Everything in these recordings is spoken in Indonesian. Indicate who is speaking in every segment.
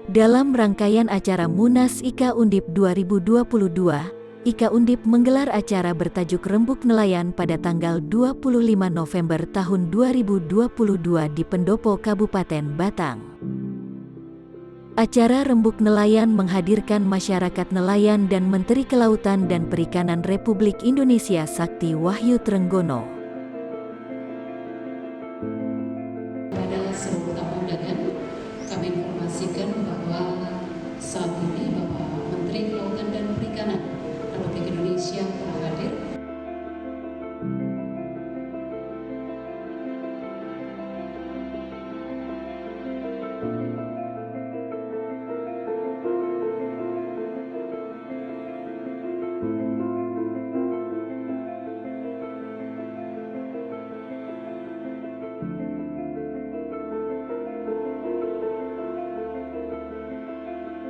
Speaker 1: Dalam rangkaian acara Munas IKA Undip 2022, IKA Undip menggelar acara bertajuk Rembuk Nelayan pada tanggal 25 November tahun 2022 di Pendopo, Kabupaten Batang. Acara Rembuk Nelayan menghadirkan masyarakat nelayan dan Menteri Kelautan dan Perikanan Republik Indonesia Sakti Wahyu Trenggono.
Speaker 2: Pada seluruh tamu undangan, kami informasikan bahwa saat ini Bapak Menteri Kelautan dan Perikanan Republik Indonesia telah hadir.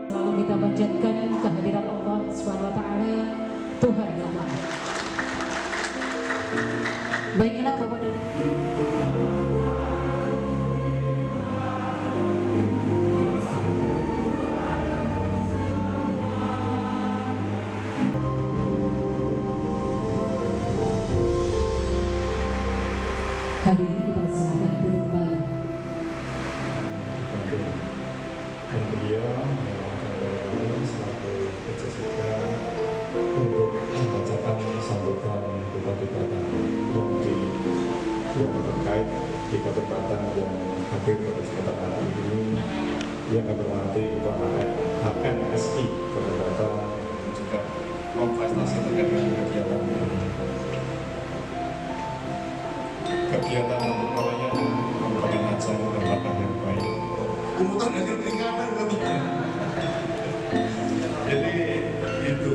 Speaker 2: Selalu kita panjatkan kehadiran Allah SWT, Tuhan yang Maha. Baiklah Bapak dan kali ini kita silakan duduk kembali.
Speaker 3: Dan beliau selaku berjasa untuk membacakan sambutan Bupati Batang yang terkait di Kota Batang yang hadir pada kesempatan hari ini, yang kami hormati Bapak HMSI Kota Batang dan juga memfasilitasi terkait dengan kegiatan untuk nelayan merupakan ajang dan langkah yang baik. Umutan hasil perikanan lebihnya. Jadi itu,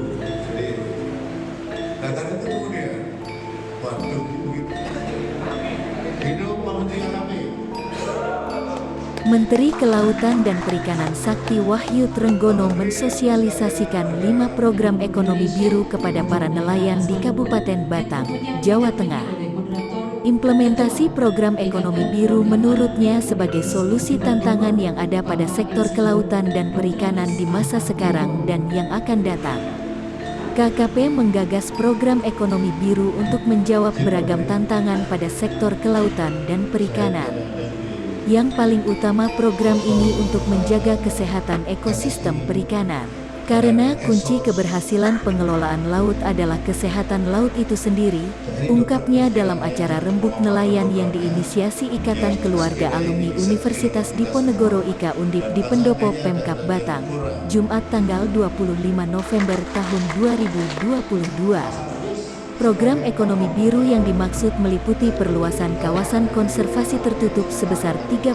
Speaker 3: datang itu kemudian, waduh gitu. Hidup mementingkan kami.
Speaker 1: Menteri Kelautan dan Perikanan Sakti Wahyu Trenggono mensosialisasikan 5 program ekonomi biru kepada para nelayan di Kabupaten Batang, Jawa Tengah. Implementasi program ekonomi biru menurutnya sebagai solusi tantangan yang ada pada sektor kelautan dan perikanan di masa sekarang dan yang akan datang. KKP menggagas program ekonomi biru untuk menjawab beragam tantangan pada sektor kelautan dan perikanan. Yang paling utama program ini untuk menjaga kesehatan ekosistem perikanan. Karena kunci keberhasilan pengelolaan laut adalah kesehatan laut itu sendiri, ungkapnya dalam acara Rembuk Nelayan yang diinisiasi Ikatan Keluarga Alumni Universitas Diponegoro IKA Undip di Pendopo Pemkab Batang, Jumat tanggal 25 November tahun 2022. Program ekonomi biru yang dimaksud meliputi perluasan kawasan konservasi tertutup sebesar 30%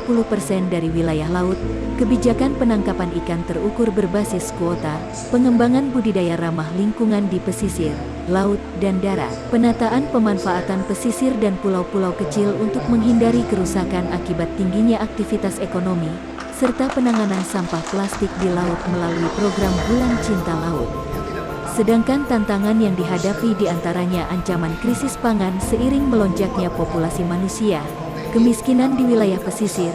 Speaker 1: dari wilayah laut, kebijakan penangkapan ikan terukur berbasis kuota, pengembangan budidaya ramah lingkungan di pesisir, laut, dan darat, penataan pemanfaatan pesisir dan pulau-pulau kecil untuk menghindari kerusakan akibat tingginya aktivitas ekonomi, serta penanganan sampah plastik di laut melalui program Bulan Cinta Laut. Sedangkan tantangan yang dihadapi diantaranya ancaman krisis pangan seiring melonjaknya populasi manusia, kemiskinan di wilayah pesisir,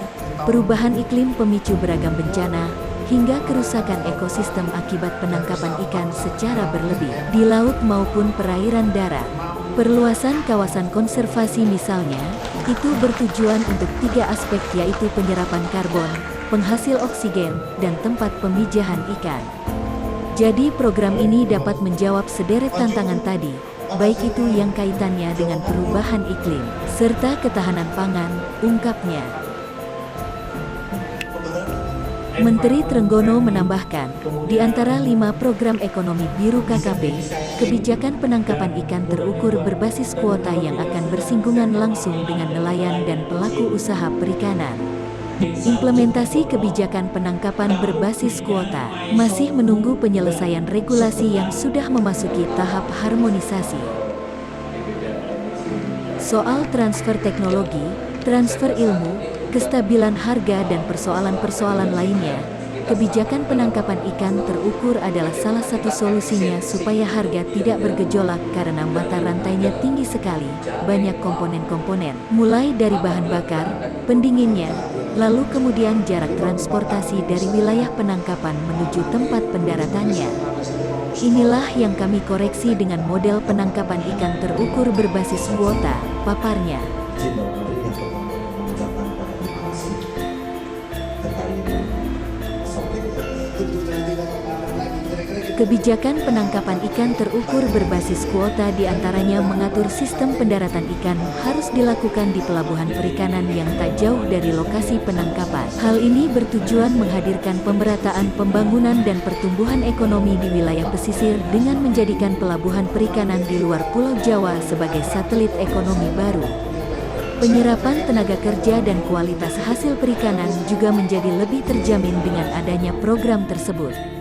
Speaker 1: perubahan iklim pemicu beragam bencana, hingga kerusakan ekosistem akibat penangkapan ikan secara berlebih di laut maupun perairan darat. Perluasan kawasan konservasi misalnya, itu bertujuan untuk 3 aspek yaitu penyerapan karbon, penghasil oksigen, dan tempat pemijahan ikan. Jadi program ini dapat menjawab sederet tantangan tadi, baik itu yang kaitannya dengan perubahan iklim, serta ketahanan pangan, ungkapnya. Menteri Trenggono menambahkan, di antara 5 program ekonomi biru KKP, kebijakan penangkapan ikan terukur berbasis kuota yang akan bersinggungan langsung dengan nelayan dan pelaku usaha perikanan. Implementasi kebijakan penangkapan berbasis kuota masih menunggu penyelesaian regulasi yang sudah memasuki tahap harmonisasi. Soal transfer teknologi, transfer ilmu, kestabilan harga dan persoalan-persoalan lainnya, Kebijakan penangkapan ikan terukur adalah salah satu solusinya supaya harga tidak bergejolak karena mata rantainya tinggi sekali, banyak komponen-komponen, mulai dari bahan bakar, pendinginnya, lalu kemudian jarak transportasi dari wilayah penangkapan menuju tempat pendaratannya. Inilah yang kami koreksi dengan model penangkapan ikan terukur berbasis kuota, paparnya. Kebijakan penangkapan ikan terukur berbasis kuota diantaranya mengatur sistem pendaratan ikan harus dilakukan di pelabuhan perikanan yang tak jauh dari lokasi penangkapan. Hal ini bertujuan menghadirkan pemerataan pembangunan dan pertumbuhan ekonomi di wilayah pesisir dengan menjadikan pelabuhan perikanan di luar Pulau Jawa sebagai satelit ekonomi baru. Penyerapan tenaga kerja dan kualitas hasil perikanan juga menjadi lebih terjamin dengan adanya program tersebut.